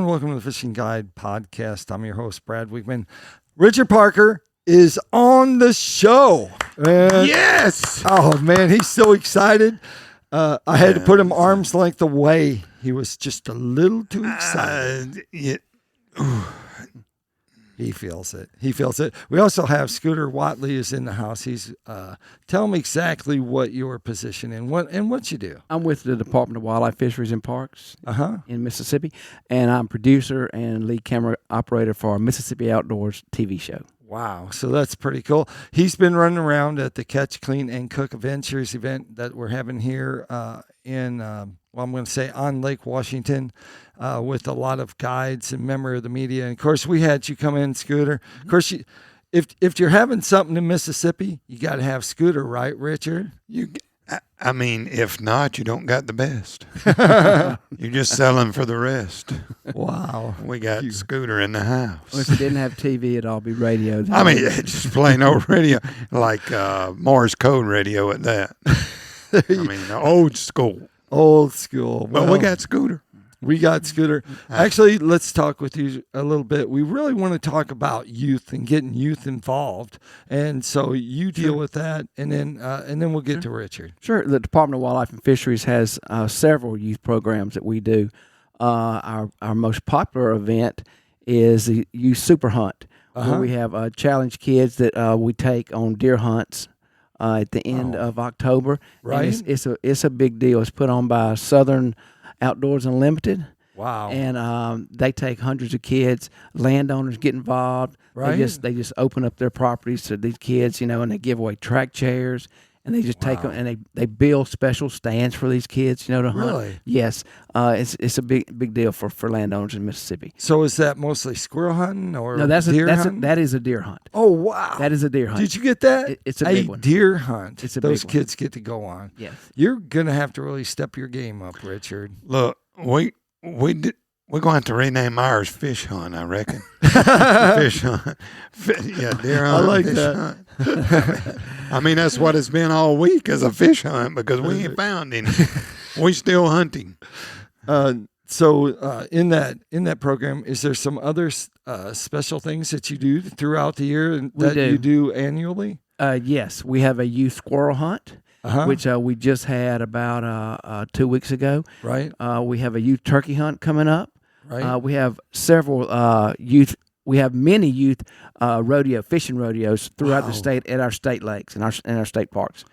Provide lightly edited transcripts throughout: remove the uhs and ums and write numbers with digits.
everyone. Welcome to the Fishing Guide Podcast. I'm your host, Brad Wiegmann. Richard Parker is on the show. Yes! Oh, man, he's so excited. I had to put him arm's length away. He was just a little too excited. He feels it. He feels it. We also have Scooter Whatley is in the house. He's tell him exactly what your position and what you do. I'm with the Department of Wildlife, Fisheries, and Parks in Mississippi, and I'm producer and lead camera operator for our Mississippi Outdoors TV show. Wow, so that's pretty cool. He's been running around at the Catch, Clean, and Cook Adventures event that we're having here I'm going to say on Lake Washington with a lot of guides and member of the media. And, of course, we had you come in, Scooter. Of course, if you're having something in Mississippi, you got to have Scooter, right, Richard? I mean, if not, you don't got the best. You're just selling for the rest. Wow. We got Scooter in the house. Well, if it didn't have TV, it'd all be radio. I mean, just plain old radio, like Morse code radio at that. I mean, old school. Old school. Well, we got Scooter. We got Scooter. Actually, let's talk with you a little bit. We really want to talk about youth and getting youth involved, and so you deal with that, and then we'll get to Richard. Sure. The Department of Wildlife and Fisheries has several youth programs that we do. Our most popular event is the Youth Super Hunt, where we have challenge kids that we take on deer hunts at the end of October. Right. And it's a big deal. It's put on by Southern Outdoors Unlimited. Wow. And they take hundreds of kids. Landowners get involved. Right. They just open up their properties to these kids, and they give away track chairs. And they just take them, and they build special stands for these kids, to hunt. Really? Yes. It's a big deal for landowners in Mississippi. So is that mostly squirrel hunting or No, deer hunting? that is a deer hunt. Oh, wow. That is a deer hunt. Did you get that? It's a big one. Deer hunt. It's a big Those one. kids get to go on. Yes. You're going to have to really step your game up, Richard. Look, we're going to have to rename ours Fish Hunt, I reckon. Fish Hunt. Deer hunt. I like fish that. Hunt. I mean, that's what it's been all week, is a fish hunt, because we ain't found any. We still hunting. So in that program, is there some other special things that you do throughout the year you do annually? Yes, we have a youth squirrel hunt, which we just had about 2 weeks ago. Right. We have a youth turkey hunt coming up. Right. We have several youth. We have many youth fishing rodeos throughout the state at our state lakes and our state parks,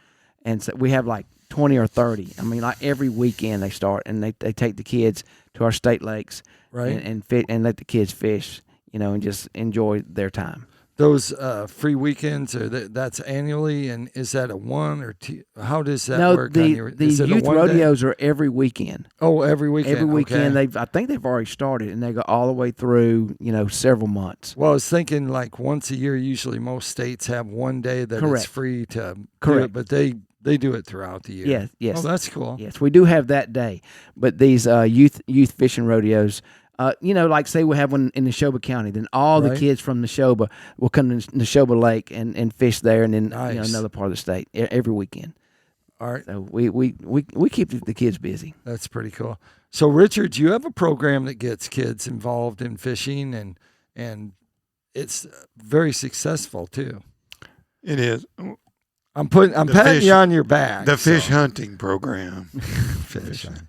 and so we have like 20 or 30. I mean, like every weekend they start, and they take the kids to our state lakes, right, and let the kids fish, and just enjoy their time. Those free weekends, that's annually, and is that a one or two? How does that work? The youth rodeos are every weekend. Oh, every weekend. Every weekend, okay. I think they've already started, and they go all the way through, several months. Well, I was thinking like once a year. Usually, most states have one day that is free to do it, but they do it throughout the year. Yes. Oh, that's cool. Yes, we do have that day, but these youth fishing rodeos. Like say we have one in Neshoba County, then all the kids from Neshoba will come to Neshoba Lake and fish there, and then another part of the state every weekend. All right. So we keep the kids busy. That's pretty cool. So Richard, you have a program that gets kids involved in fishing, and it's very successful too. It is. I'm patting you on your back. The fish hunting program. Fish hunting.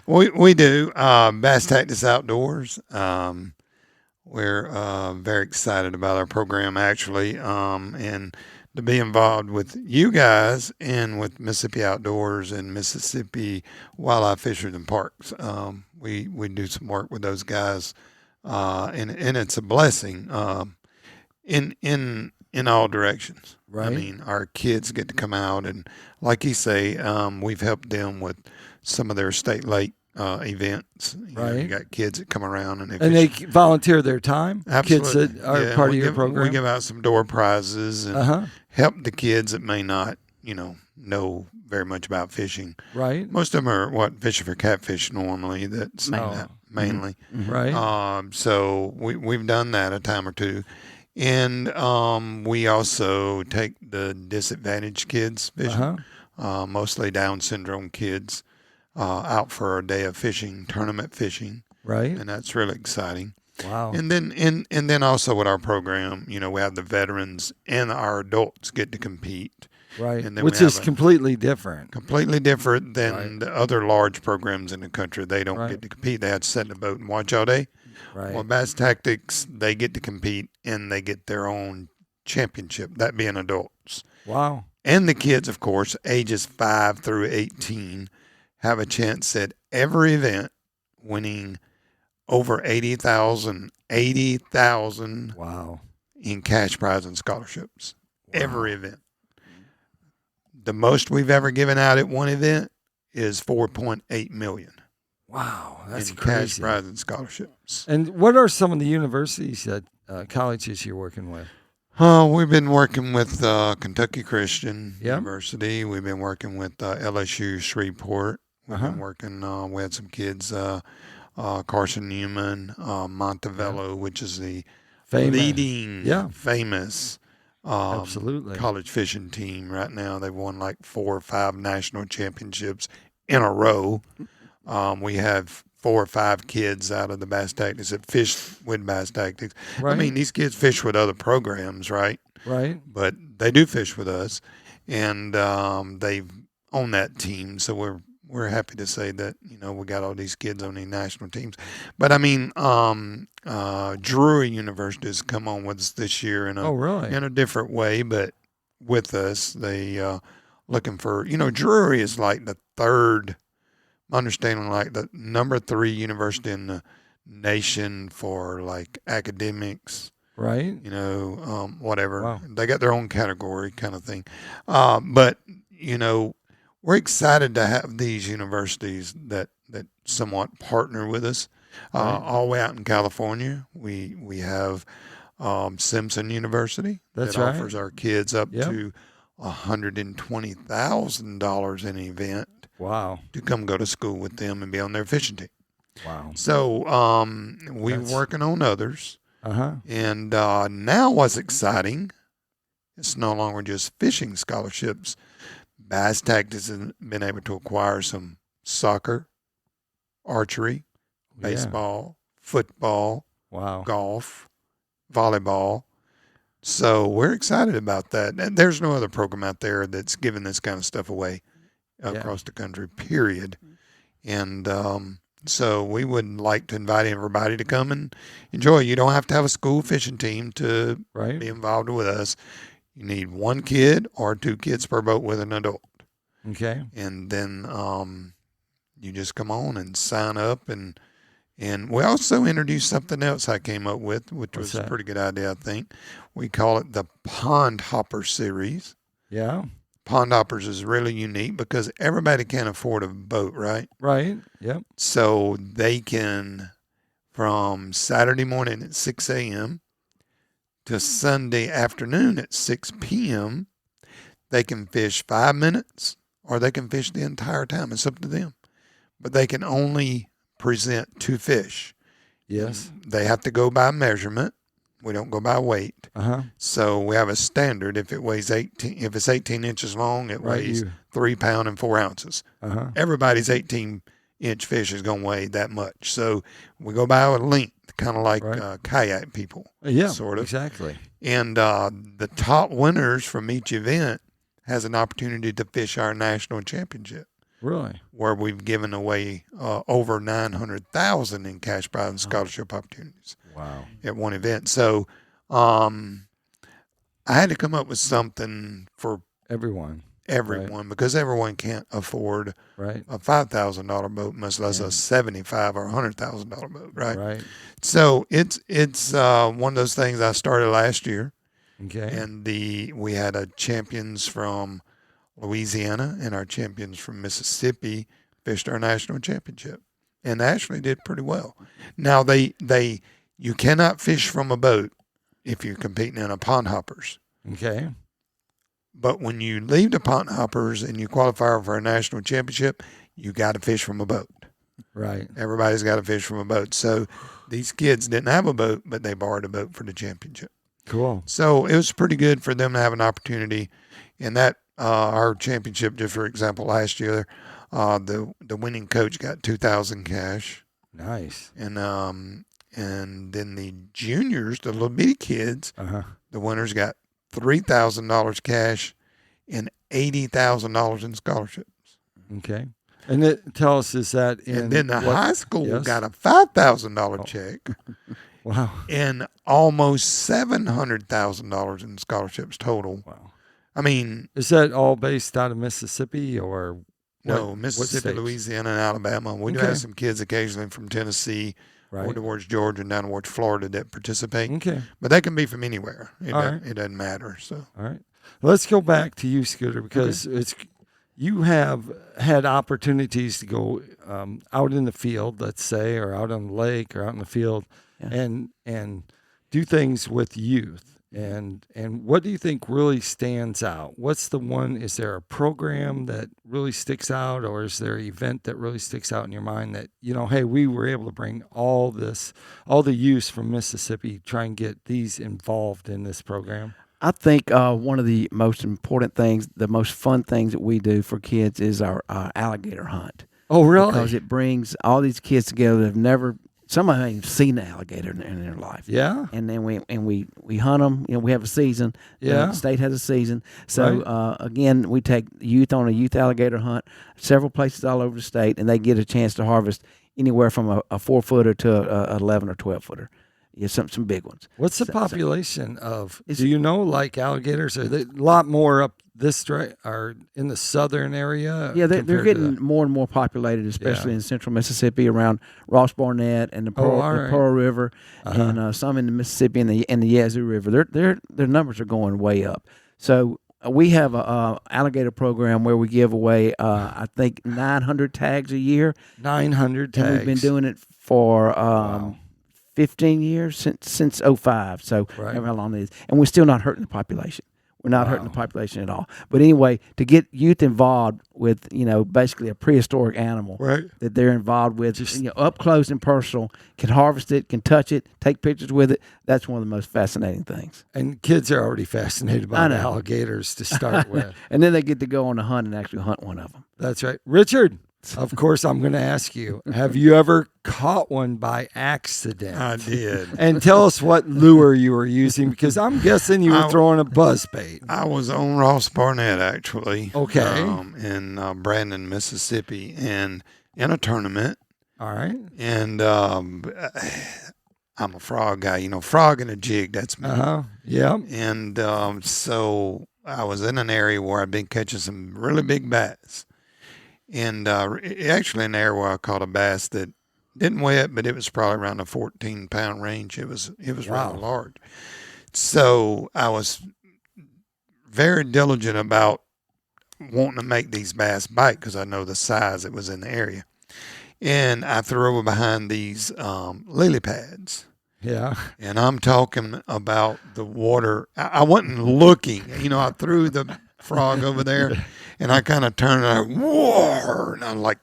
We do Bass Tactix Outdoors. We're very excited about our program, actually, and to be involved with you guys and with Mississippi Outdoors and Mississippi Wildlife, Fisheries, and Parks. We do some work with those guys, and it's a blessing in all directions. Right. I mean, our kids get to come out, and like you say, we've helped them with some of their state lake events. You got kids that come around and they volunteer their time. Absolutely. Kids that are part of your program. We give out some door prizes and help the kids that may not, know very much about fishing. Right. Most of them are fishing for catfish normally. That's mainly. Mm-hmm. Right. So we've done that a time or two. And we also take the disadvantaged kids fishing, mostly Down syndrome kids, out for a day of fishing, tournament fishing. Right. and that's really exciting. Wow. And then also with our program, we have the veterans and our adults get to compete. Right. And then Which we is have completely different. completely different than Right. the other large programs in the country. They don't Right. get to compete. They have to sit in the boat and watch all day. Right. Well, Bass Tactics, they get to compete and they get their own championship, that being adults. Wow. And the kids, of course, ages 5 through 18, have a chance at every event, winning over 80,000 Wow. in cash prize and scholarships. Wow. Every event. The most we've ever given out at one event is $4.8 million. Wow. That's in crazy. cash prize and scholarships. And what are some of the universities that colleges you're working with? We've been working with Kentucky Christian Yep. University. We've been working with LSU Shreveport. We've Uh-huh. been working. We had some kids, Carson Newman, Montevello, which is the leading, famous Absolutely. college fishing team right now. They've won like 4 or 5 national championships in a row. We have 4 or 5 kids out of the Bass Tactics that fish with Bass Tactics. Right. I mean, these kids fish with other programs, right? Right. But they do fish with us, and they've on that team. So we're happy to say that we got all these kids on these national teams. But I mean, Drury University has come on with us this year in a different way, but with us. They looking for Drury is like the third. Understanding like the number 3 university in the nation for like academics, Right. whatever. Wow. They got their own category kind of thing. But we're excited to have these universities that somewhat partner with us. All the way out in California, we have Simpson University That's that right. offers our kids up Yep. to $120,000 an event Wow. to come go to school with them and be on their fishing team. Wow. So we're working on others. Uh-huh. And now what's exciting, it's no longer just fishing scholarships. Bass Tactics has been able to acquire some soccer, archery, baseball, football, Wow. golf, volleyball. So we're excited about that. And there's no other program out there that's giving this kind of stuff away across the country, period. And so we would like to invite everybody to come and enjoy. You don't have to have a school fishing team to be involved with us. You need 1 kid or 2 kids per boat with an adult. Okay. And then you just come on and sign up. And we also introduced something else I came up with, which was a pretty good idea, I think. We call it the Pond Hopper Series. Yeah. Pond Hoppers is really unique because everybody can't afford a boat, right? Right. Yep. So they can, from Saturday morning at 6 a.m. to Sunday afternoon at 6 p.m., they can fish 5 minutes or they can fish the entire time. It's up to them. But they can only present 2 fish. Yes. They have to go by measurement. We don't go by weight. Uh-huh. So we have a standard. If it's 18 inches long, it weighs 3 pounds and 4 ounces. Uh-huh. Everybody's 18-inch fish is going to weigh that much. So we go by a length, kind of like kayak people. Yeah, sort of. Exactly. And the top winners from each event has an opportunity to fish our national championship. Really? Where we've given away over $900,000 in cash prize and scholarship opportunities. Wow. At one event. So I had to come up with something for everyone because everyone can't afford a $5,000 boat, much less a $75,000 or $100,000 boat, right? Right. So it's one of those things I started last year. Okay. And we had a champions from Louisiana and our champions from Mississippi fished our national championship and actually did pretty well. Now you cannot fish from a boat if you're competing in a pond hoppers. Okay. But when you leave the pond hoppers and you qualify for a national championship, you got to fish from a boat. Right. Everybody's got to fish from a boat. So these kids didn't have a boat, but they borrowed a boat for the championship. Cool. So it was pretty good for them to have an opportunity. And that our championship, just for example, last year, the winning coach got $2,000 cash. Nice. And then the juniors, the little bitty kids, the winners got $3,000 cash and $80,000 in scholarships. Okay. And tell us, is that in? And then the high school yes? got a $5,000 check. Wow. And almost $700,000 in scholarships total. Wow. I mean, is that all based out of Mississippi or? No, Mississippi, Louisiana, and Alabama. We do have some kids occasionally from Tennessee or towards Georgia and down towards Florida that participate. Okay. But they can be from anywhere. It doesn't matter. So. All right. Let's go back to you, Scooter, because you have had opportunities to go out in the field, let's say, or out on the lake or out in the field and do things with youth. And what do you think really stands out? What's the one? Is there a program that really sticks out, or is there an event that really sticks out in your mind that, hey, we were able to bring all the youth from Mississippi, try and get these involved in this program? I think one of the most important things, the most fun things that we do for kids is our alligator hunt. Oh, really? Because it brings all these kids together that have never. Some of them haven't seen an alligator in their life. Yeah. And then we hunt them. We have a season. Yeah. The state has a season. So, again, we take youth on a youth alligator hunt, several places all over the state, and they get a chance to harvest anywhere from a 4-footer to a 11 or 12-footer. Yeah, some big ones. What's the population of? Do you know, like alligators? Are they a lot more up this or in the southern area? Yeah, they're getting more and more populated, especially in central Mississippi around Ross Barnett and the Pearl River, and some in the Mississippi and the Yazoo River. Their numbers are going way up. So we have a alligator program where we give away, I think, 900 tags a year. 900 tags. And we've been doing it for 15 years since 05. So however how long it is, and we're still not hurting the population. We're not hurting the population at all. But anyway, to get youth involved with, basically a prehistoric animal that they're involved with, just, up close and personal, can harvest it, can touch it, take pictures with it. That's one of the most fascinating things. And kids are already fascinated by alligators to start with. And then they get to go on the hunt and actually hunt one of them. That's right. Richard, of course, I'm going to ask you, have you ever caught one by accident? I did. And tell us what lure you were using, because I'm guessing you were throwing a buzzbait. I was on Ross Barnett, actually. Okay. In Brandon, Mississippi, and in a tournament. All right. And I'm a frog guy. Frog and a jig, that's me. Yeah. And so I was in an area where I'd been catching some really big bass. And actually in an area where I caught a bass that didn't weigh it, but it was probably around the 14-pound range. It was rather large. So I was very diligent about wanting to make these bass bite because I know the size that was in the area. And I threw over behind these lily pads. Yeah. And I'm talking about the water. I wasn't looking. I threw the frog over there. And I kind of turned and and I'm like,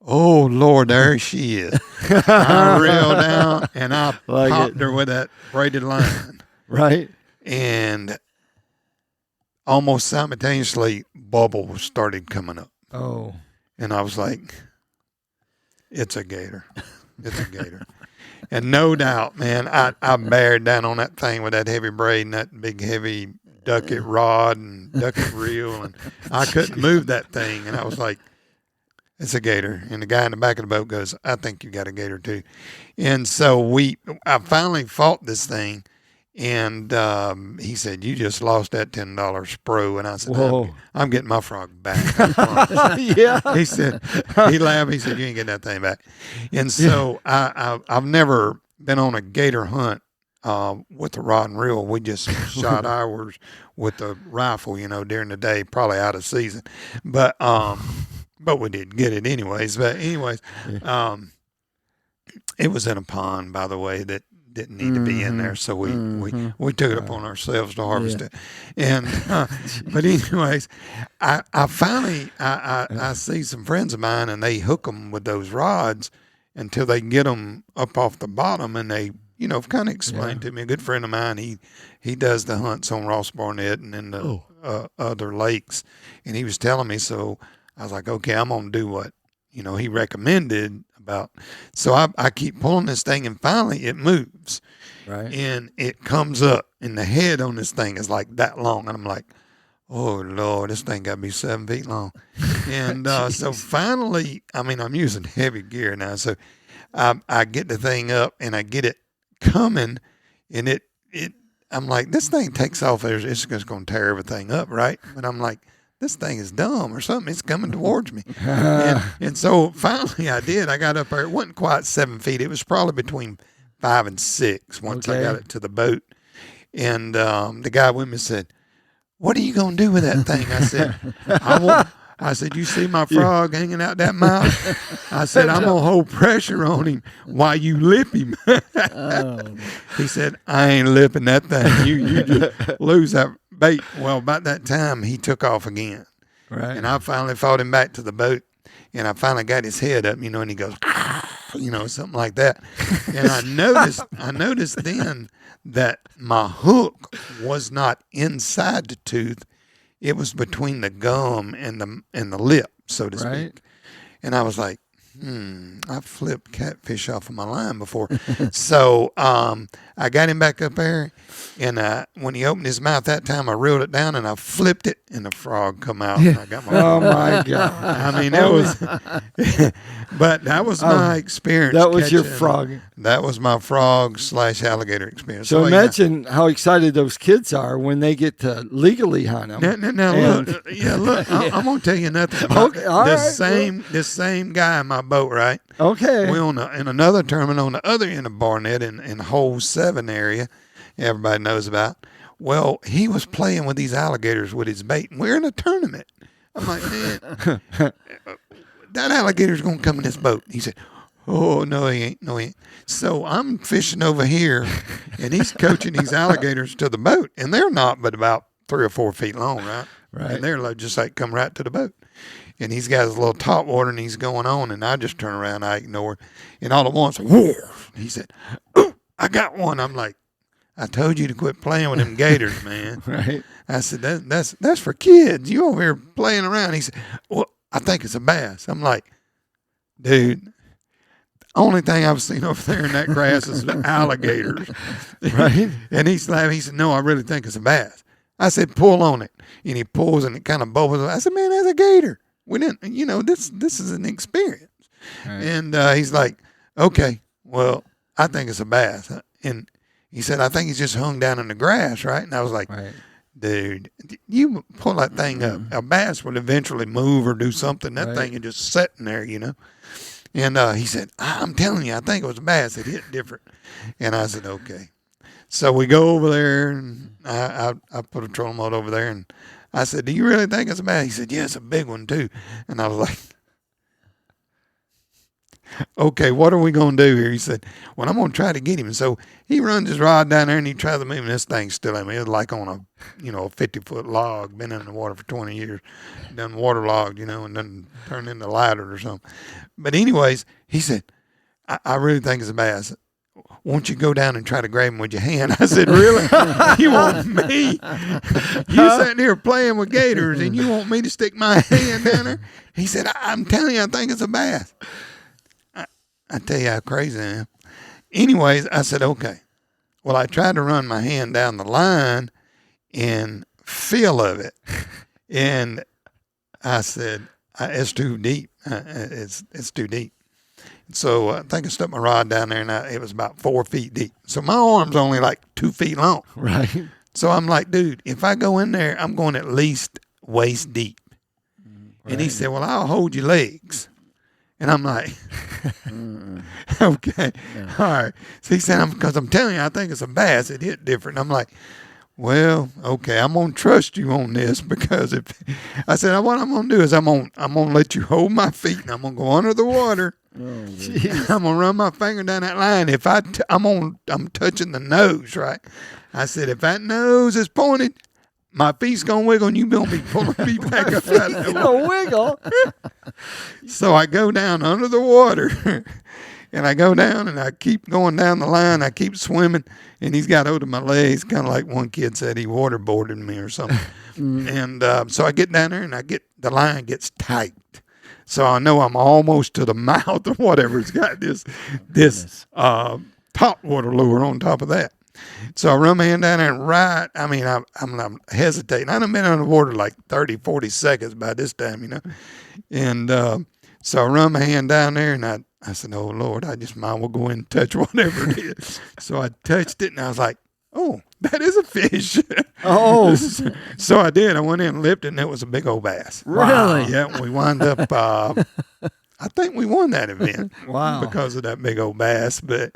oh, Lord, there she is. I reeled down and I popped her with that braided line. Right. And almost simultaneously, bubbles started coming up. Oh. And I was like, it's a gator. It's a gator. And no doubt, man, I bared down on that thing with that heavy braid and that big, heavy ducket rod and ducket reel, and I couldn't move that thing. And I was like, it's a gator. And the guy in the back of the boat goes, I think you got a gator too. And so I finally fought this thing, and he said, you just lost that $10 Spro. And I said, I'm getting my frog back. Yeah. He said, he laughed. He said, you ain't getting that thing back. And so I've never been on a gator hunt with the rod and reel. We just shot ours with the rifle, during the day, probably out of season. But we did get it anyways. But anyways, it was in a pond, by the way, that didn't need to be in there. So we took it upon ourselves to harvest it. And but anyways, I finally I see some friends of mine, and they hook them with those rods until they get them up off the bottom, and they kind of explained to me. A good friend of mine, he does the hunts on Ross Barnett and in the other lakes, and he was telling me. So I was like, okay, I'm gonna do what he recommended about. So I keep pulling this thing, and finally it moves. Right. And it comes up, and the head on this thing is like that long. And I'm like, oh, Lord, this thing got to be 7 feet long. And so finally, I'm using heavy gear now. So I get the thing up, and I get it coming, and I'm like, this thing takes off. It's just going to tear everything up, right? But I'm like, this thing is dumb or something. It's coming towards me. and so finally I did. I got up there. It wasn't quite 7 feet. It was probably between 5 and 6 once I got it to the boat. And the guy with me said, what are you going to do with that thing? I said, you see my frog hanging out that mouth? I said, I'm going to hold pressure on him while you lip him. He said, I ain't lipping that thing. You just lose that bait. Well, about that time, he took off again. Right. And I finally fought him back to the boat, and I finally got his head up, and he goes, something like that. And I noticed then that my hook was not inside the tooth. It was between the gum and the lip, so to speak. And I was like, I flipped catfish off of my line before. So I got him back up there, and when he opened his mouth that time, I reeled it down, and I flipped it, and the frog come out. And I got my Oh, my God. it was, but that was my experience. That was your frog. That was my frog/alligator experience. So imagine how excited those kids are when they get to legally hunt them. Now look, I'm going to tell you nothing about this same guy in my boat, right? Okay. We in another tournament on the other end of Barnett in hole 7 area, everybody knows about. Well, he was playing with these alligators with his bait, and we're in a tournament. I'm like, man, that alligator's going to come in this boat. He said, oh, no, he ain't. No, he ain't. So I'm fishing over here, and he's coaching these alligators to the boat, and they're not but about 3 or 4 feet long, right? Right. And they're just like come right to the boat. And he's got his little top water, and he's going on, and I just turn around, I ignore, and all at once, whoa! He said, "Oh, I got one." I'm like, "I told you to quit playing with them gators, man." Right. I said, "That's for kids. You over here playing around." He said, "Well, I think it's a bass." I'm like, "Dude, the only thing I've seen over there in that grass is alligators." Right. And he laughed. He said, "No, I really think it's a bass." I said, "Pull on it," and he pulls, and it kind of bubbles. I said, "Man, that's a gator." We didn't, this is an experience. Right. And he's like, okay, well, I think it's a bass. And he said, I think he's just hung down in the grass, right? And I was like, right. Dude, you pull that thing up. A bass would eventually move or do something. That thing is just sitting there, And he said, I'm telling you, I think it was a bass. It hit different. And I said, okay. So we go over there, and I put a trolling motor over there, and I said, do you really think it's a bass? He said, yeah, it's a big one, too. And I was like, okay, what are we going to do here? He said, well, I'm going to try to get him. And so he runs his rod down there, and he tries to move, and this thing's still at me. It was like on a 50-foot log, been in the water for 20 years, done waterlogged, and then turned into laddered or something. But anyways, he said, I really think it's a bass. Won't you go down and try to grab him with your hand? I said, really? You want me? You sitting here playing with gators, and you want me to stick my hand down there? He said, I'm telling you, I think it's a bass. I tell you how crazy I am. Anyways, I said, okay. Well, I tried to run my hand down the line and feel of it. And I said, it's too deep. It's too deep. So I think I stuck my rod down there, and it was about 4 feet deep. So my arm's only like 2 feet long. Right. So I'm like, dude, if I go in there, I'm going at least waist deep. Right. And he said, well, I'll hold your legs. And I'm like, okay, yeah. All right. So he said, because I'm telling you, I think it's a bass. It hit different. And I'm like, well, okay, I'm going to trust you on this, because I said, what I'm going to do is I'm going to let you hold my feet, and I'm going to go under the water. Oh, I'm gonna run my finger down that line. If I'm touching the nose, right? I said, if that nose is pointed, my feet's gonna wiggle, and you gonna be pulling me back up out of the water. Wiggle. So I go down under the water, and I go down, and I keep going down the line. I keep swimming, and he's got hold of my legs, kind of like one kid said he waterboarded me or something. And so I get down there, and the line gets tight. So I know I'm almost to the mouth of whatever's got this top water lure on top of that. So I run my hand down there and I'm hesitating. I've been underwater like 30, 40 seconds by this time, And so I run my hand down there and I said, oh, Lord, I just might well go in and touch whatever it is. So I touched it and I was like, oh, that is a fish. Oh. So I did. I went in and lifted it and it was a big old bass. Really? Yeah, we wound up, I think we won that event. Wow. Because of that big old bass. But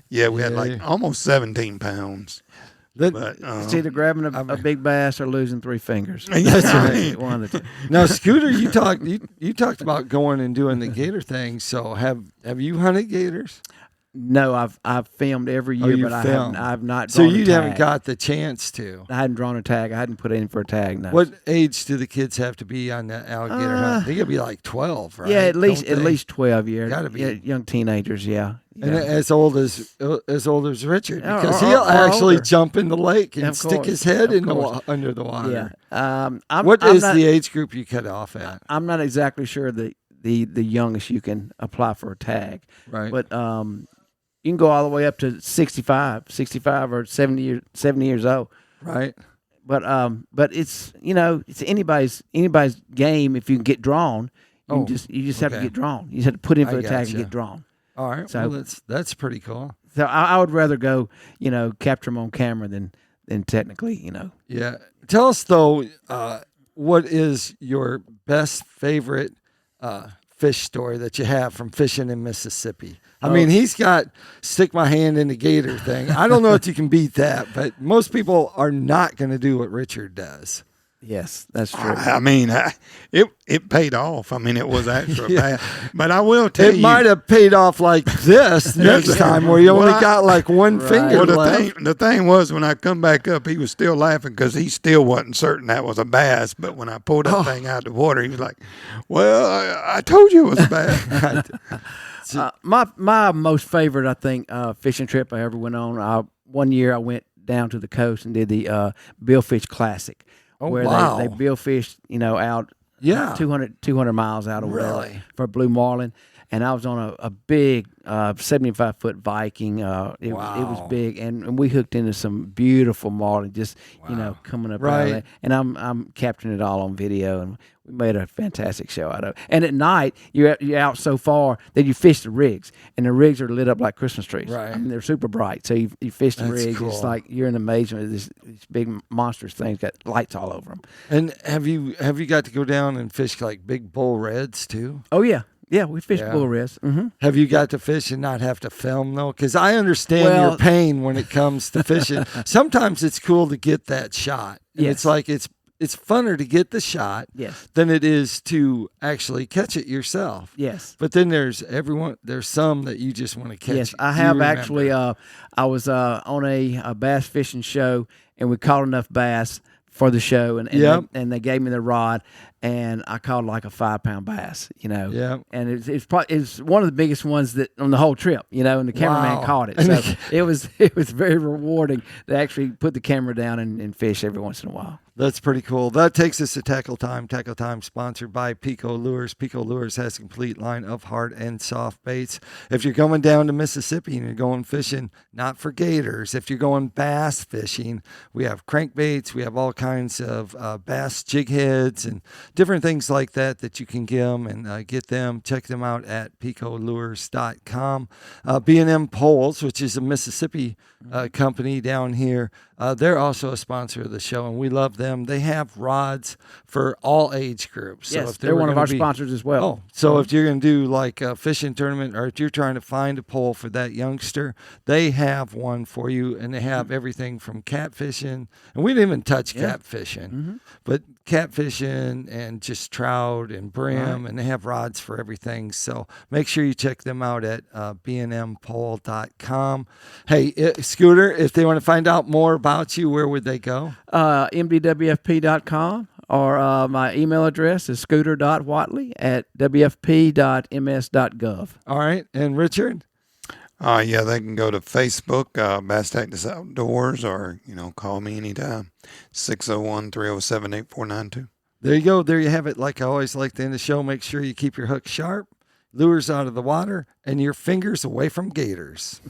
yeah, we had like almost 17 pounds. It's either grabbing a big bass or losing 3 fingers. That's right. One of the two. Now, Scooter, you talked about going and doing the gator thing. So have you hunted gators? No, I've filmed every year, but I've not. So drawn you a tag. haven't got the chance to. I hadn't drawn a tag. I hadn't put in for a tag. No. What age do the kids have to be on that alligator hunt? They gotta be like 12, right? Yeah, at least 12 years. Gotta be. Young teenagers. Yeah. And as old as Richard, Or- because or- he'll or actually older. jump in the lake and Of stick course, his head of course. under the water. Yeah. What is not, the age group you cut off at? I'm not exactly sure the youngest you can apply for a tag, Right. but you can go all the way up to 65 or 70 years old. Right. But it's it's anybody's game if you can get drawn. You just have to okay. get drawn. You just have to put in for I the tag and gotcha. get drawn. All right. So- Well, that's pretty cool. So I would rather go capture them on camera than technically Yeah. Tell us though, what is your best favorite fish story that you have from fishing in Mississippi? I mean, he's got stick my hand in the gator thing. I don't know if you can beat that, but most people are not going to do what Richard does. Yes, that's true. It paid off. I mean, it was actually bad. But I will tell you. It might have paid off like this next time where you only got like one finger Well, left. the thing was, when I come back up, he was still laughing because he still wasn't certain that was a bass. But when I pulled that thing out of the water, he was like, well, I told you it was a bass. My most favorite, I think, fishing trip I ever went on. One year I went down to the coast and did the Billfish Classic, where wow. they billfished, out 200 miles out or whatever Really? for blue marlin. And I was on a big 75-foot Viking. It was big, and we hooked into some beautiful marlin, just coming up out of that. And I'm capturing it all on video, and we made a fantastic show out of it. And at night, you're out so far that you fish the rigs, and the rigs are lit up like Christmas trees. Right. I mean, they're super bright. So you fish the That's rigs. cool. It's like you're in amazement of these big monstrous things got lights all over them. And have you got to go down and fish like big bull reds too? Oh yeah. Yeah, we fished Yeah. bull reds. Mm-hmm. Have you got to fish and not have to film though? Because I understand your pain when it comes to fishing. Sometimes it's cool to get that shot. And Yes. it's like it's funner to get the shot Yes. than it is to actually catch it yourself. Yes. But then there's some that you just want to catch. Yes, I You have remember. actually. I was on a bass fishing show, and we caught enough bass for the show, and Yep. they gave me the rod, and I caught like a 5-pound bass, Yep. and it's one of the biggest ones that on the whole trip, and the cameraman Wow. caught it, so it was very rewarding to actually put the camera down and fish every once in a while. That's pretty cool. That takes us to Tackle Time. Tackle Time sponsored by PICO Lures. PICO Lures has a complete line of hard and soft baits. If you're going down to Mississippi and you're going fishing, not for gators, if you're going bass fishing, we have crankbaits. We have all kinds of bass jig heads and different things like that you can get them and get them. Check them out at picolures.com. B&M Poles, which is a Mississippi company down here, they're also a sponsor of the show, and we love them. They have rods for all age groups. So Yes, if they're one of our gonna be- sponsors as well. Oh, so if you're going to do like a fishing tournament, or if you're trying to find a pole for that youngster, they have one for you, and they have everything from catfishing, and we didn't even touch catfishing, but catfishing and just trout and brim, and they have rods for everything. So make sure you check them out at bnmpole.com. Hey, Scooter, if they want to find out more about you, where would they go? MDWFP.com, or my email address is scooter.whatley@wfp.ms.gov. All right, and Richard? Yeah, they can go to Facebook, Bass Tactix Outdoors, or, call me anytime, 601-307-8492. There you go. There you have it. Like I always like to end the show, make sure you keep your hook sharp, lures out of the water, and your fingers away from gators.